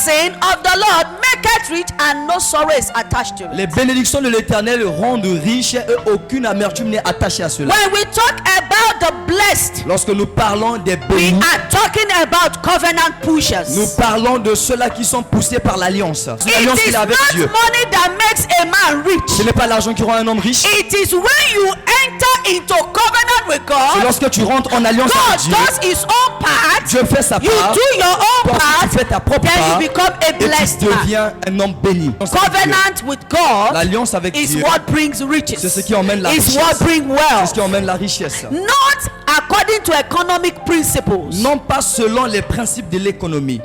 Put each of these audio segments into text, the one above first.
blessing of the Lord maketh rich, and no sorrow is attached to it. Les bénédictions de l'Éternel rendent riches et aucune amertume n'est attachée à cela. When we talk about the blessed, Lorsque nous parlons des we bénis, are talking about covenant pushers. nous parlons de ceux-là qui sont poussés par l'alliance. C'est l'alliance It is qu'il a avec not Dieu. money that makes a man Ce rich. n'est pas l'argent qui rend un homme riche. It is when you enter into covenant with C'est God, lorsque tu rentres en alliance God avec Dieu. does his own part, Dieu fait sa you part. do your own Toi, part, tu fais ta propre then you part. become a Et tu blessed man. deviens un homme béni. Covenant with God L'alliance avec is Dieu, what brings riches. c'est ce qui emmène la Is richesse. what brings C'est ce wealth. qui emmène la richesse. Not according to economic principles. Non pas selon les principes de l'économie.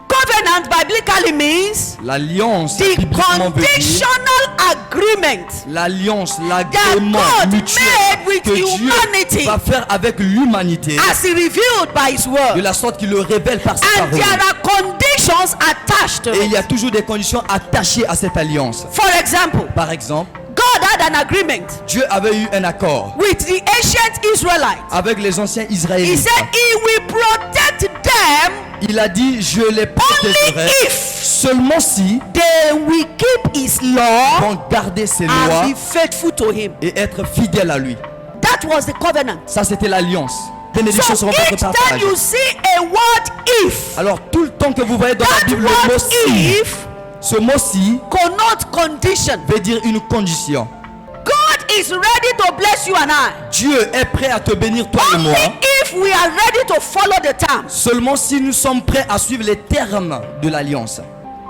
Covenant biblically means L'alliance, the bibliquement veut dire conditional agreement l'alliance, that l'agrément God mutuel made with que Dieu humanity va faire avec l'humanité, as he revealed by his de word. la sorte qu'il le révèle par sa And there parole. are conditions attached to Et il y it. a toujours des conditions attachées à cette alliance. For example, Par exemple, God had an agreement Dieu avait eu un accord with the ancient Israelites. avec les anciens He Israélites. said he will protect them Il a dit, je les only protégerai if seulement si they will keep his law vont garder ses and lois be faithful to him. et être fidèles à lui. That was the covenant. Ça, c'était l'alliance. Bénédictions So seront each votre time partage. you see a word if, Alors, tout le temps que vous voyez dans la that Bible le mot word si, if ce mot-ci connotes condition. veut dire une condition. God is ready to bless you and I. Dieu est prêt à te bénir, toi et moi, Only if we are ready to follow the terms. seulement si nous sommes prêts à suivre les termes de l'alliance.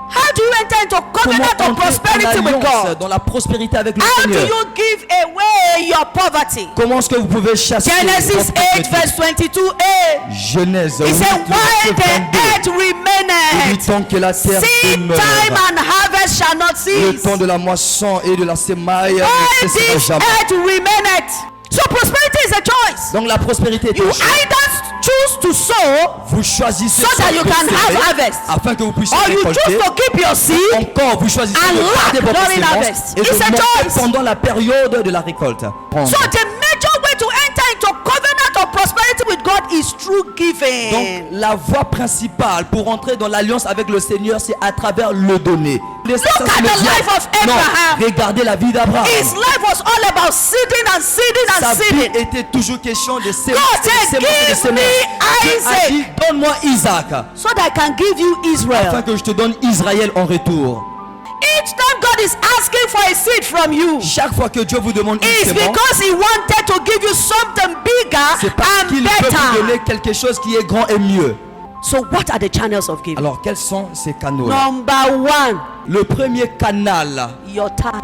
How do you enter into Comment covenant of entrer prosperity en with alliance God? dans la prospérité avec le How do Seigneur? you give away your poverty? Comment est-ce que vous pouvez chasser Genesis votre 8 pauvreté? verse 22a. Genèse He 8, said, while the verset earth 22. Il dit remaineth, tant que la terre seed demeure, time and harvest shall not le cease. temps de la moisson et de la semaille While ne cessera this jamais. earth remaineth. So prosperity is a choice. Donc la prospérité est You un choix. either choose to sow, Vous choisissez so that soit you de can semer, have harvest, afin que vous puissiez or you récolter. choose to keep your seed. Encore, vous choisissez and de garder lack votre during semence harvest. et de It's a manquer choice. pendant la période de la récolte. Prendre. So the major way to enter into covenant of prosperity with God is through giving. Donc la voie principale pour entrer dans l'alliance avec le Seigneur, c'est à travers le donner. Look at the life of Non, Abraham. regardez la vie d'Abraham. His life was all about seeding and seeding Sa and vie seeding. était toujours question de semer, God said, "Give me Dieu a Isaac." dit, donne-moi Isaac, So that I can give you afin Israel. que je te donne Israël en retour. Each time God is asking for a seed from you, Chaque fois que Dieu vous demande une it's semence, because He wanted to give you something bigger c'est parce and qu'il veut vous donner better. quelque chose qui est grand et mieux. So what are the channels of giving? Alors, quels sont ces canaux? Number one, Le premier canal your tithe.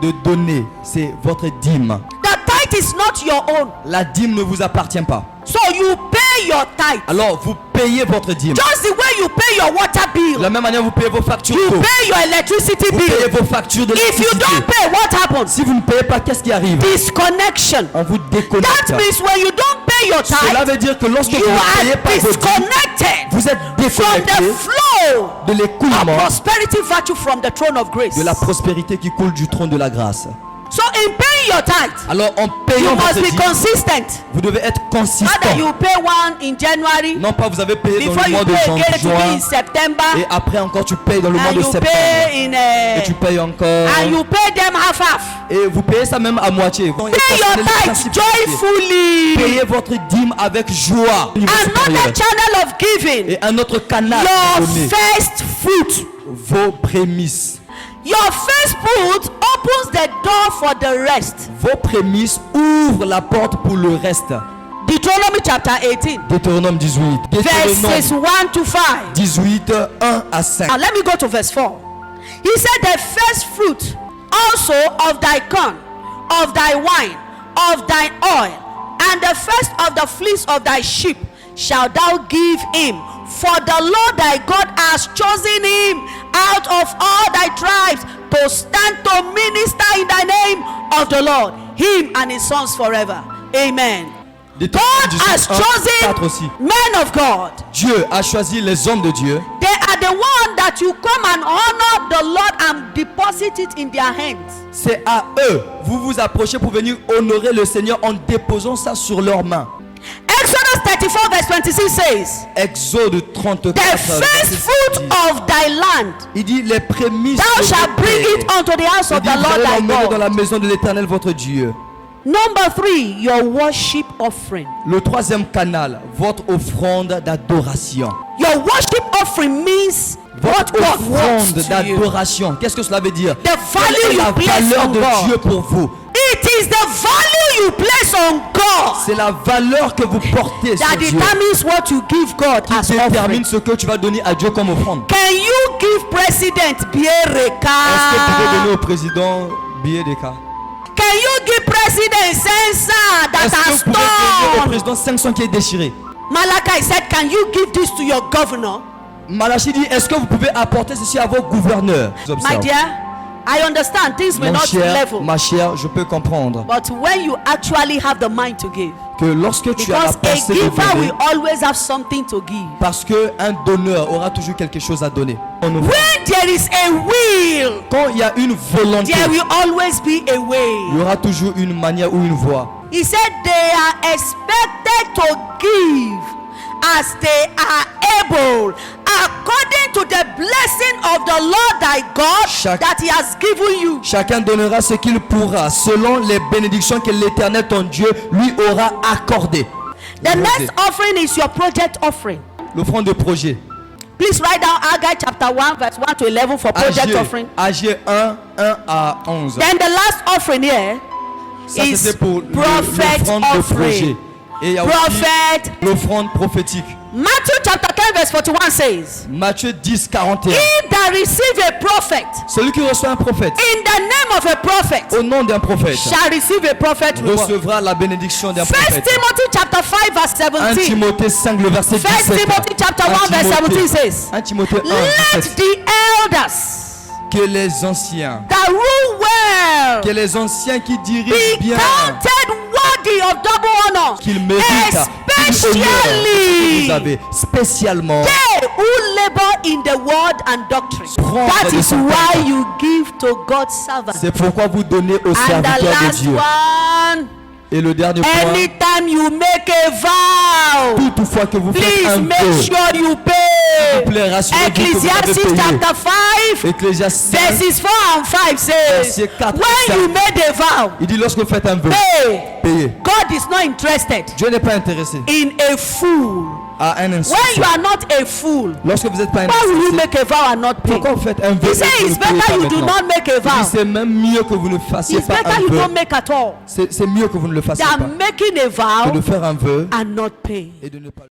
de donner, c'est votre dîme. The tithe is not your own. La dîme ne vous appartient pas. So you pay your tithe. Alors, vous payez votre dîme. Just the way you pay your water De bill. la même manière, vous payez vos factures You d'eau. pay your electricity Vous payez bill. vos factures de If you l'électricité. don't pay, what happens? Si vous ne payez pas, qu'est-ce qui arrive? Disconnection. On vous déconnecte. That means when you don't pay your Cela tithe, veut dire que lorsque you vous ne payez are pas vos dîmes, disconnected vous êtes from déconnecté the flow de of l'écoulement prosperity virtue from the throne of grace. de la prospérité qui coule du trône de la grâce. So in paying your tithe, Alors, en you payant must votre be dîme, consistent. vous devez être consistant. Whether you pay one in January, Non pas vous avez payé dans before le you mois de pay again to be juin in September, et après encore tu payes dans le mois and de you septembre pay in et tu payes encore and you pay them half. et vous payez ça même à moitié. Pay your tithe joyfully. Payez votre dîme avec joie. Au niveau Another supérieur. channel of giving, Et un autre canal your de donner first fruit. vos prémices. Your first fruit opens the door for the rest. Vos prémices ouvrent la porte pour le reste. Deuteronomy chapter 18, Deutéronome 18. verses Deutéronome 1 to 5. 18, 1 à 5. Now let me go to verse 4. He said, the first fruit also of thy corn, of thy wine, of thine oil, and the first of the fleece of thy sheep shalt thou give him. For the Lord thy God has chosen him out of all thy tribes to stand to minister in thy name of the Lord, him and his sons forever. Amen. God has 18, 1, 4 chosen aussi. men of God. Dieu a choisi les hommes de Dieu. They are the one that you come and honor the Lord and deposit it in their hands. C'est à eux. Vous vous approchez pour venir honorer le Seigneur en déposant ça sur leurs mains. Exodus 34 verse 26 says, Exode 34. the first fruit of thy land Il dit les prémices. thou de shalt vos bring terres. it unto the house Il of dit, the vous Lord allez thy l'emmener dans God. la maison de l'Éternel votre Dieu. Number 3, your worship offering. Le troisième canal, votre offrande d'adoration. Your worship offering means what Votre God wants offrande to you. d'adoration. Qu'est-ce que cela veut dire? The value Quelle est la you place valeur on de God. Dieu pour vous. It is the value you place on God C'est la valeur que vous portez sur that Dieu determines what you give God as qui offering. détermine ce que tu vas donner à Dieu comme offrande. Can you give President Est-ce que vous pouvez donner Biereka? au président billet des cas? Can you give President Sensa that Est-ce que has vous pouvez donner au torn? président 500 qui est déchiré? Malachi said, can you give this to your governor? Malachi dit, est-ce que vous pouvez apporter ceci à vos gouverneurs? My Observe. dear, I understand things may Mon not cher, level, ma chère, je peux comprendre but when you actually have the mind to give, que lorsque tu as la because a pensée de giver donner, will always have something to give. parce qu'un donneur aura toujours quelque chose à donner. On ouvre. When there is a will, Quand il y a une volonté, there will always be a il y way. aura toujours une manière ou une voie. He said they are expected to give as they are able, according to the blessing of the Lord thy God that he has given you. Chacun donnera ce qu'il pourra, selon les bénédictions que l'Éternel ton Dieu lui aura accordées. The next offering is your project offering. L'offrande de projet. Please write down Haggai chapter 1 verse 1 to 11 for project offering. AG 1, 1 à 11. Then the last offering here Ça is c'était pour prophet l'offrande de projet. offering. Et il y a aussi Prophet. l'offrande prophétique. Matthew chapter 10 verse 41 says, Matthieu 10, 41. he that receive a prophet Celui qui reçoit un prophète, in the name of a prophet au nom d'un prophète, shall receive a prophet reward. recevra la bénédiction d'un First prophète. Timothy chapter 5 verse 1 17. Timothée 5, le verset 17. First Timothy chapter 1 verse 17 says, 1 Timothée 1, let 17. the elders Que les anciens, that rule well que les anciens qui dirigent be bien, counted worthy of double honor, qu'ils méritent especially vous avez spécialement they who labor in the word and doctrine. Prendre That de is son why temps. you give to God's servants. c'est pourquoi vous donnez aux And the serviteurs de last Dieu. one, Et le dernier point, anytime you make a vow, toutefois que vous faites please un make vœu, sure you s'il vous pay. plaît, rassurez-vous que vous avez Ecclesiastes payé. chapter 5 Ecclésiaste 5, verses 4 and 5 says, Verset 4 et when 5. you made a vow, il dit lorsque vous faites un vœu, pay. payez. God is not interested Dieu n'est pas intéressé in a fool. à un When instant. you are not a fool, Lorsque vous n'êtes pas why will you intéressé, make a vow and not pay? pourquoi vous faites un vœu He et says que vous it's ne payez better pas you do maintenant? not make a Il dit, vow. c'est même mieux que vous ne fassiez It's pas better un you vœu. don't make at all C'est mieux que vous ne le fassiez than pas making a que de vow faire un vœu and not pay. et de ne pas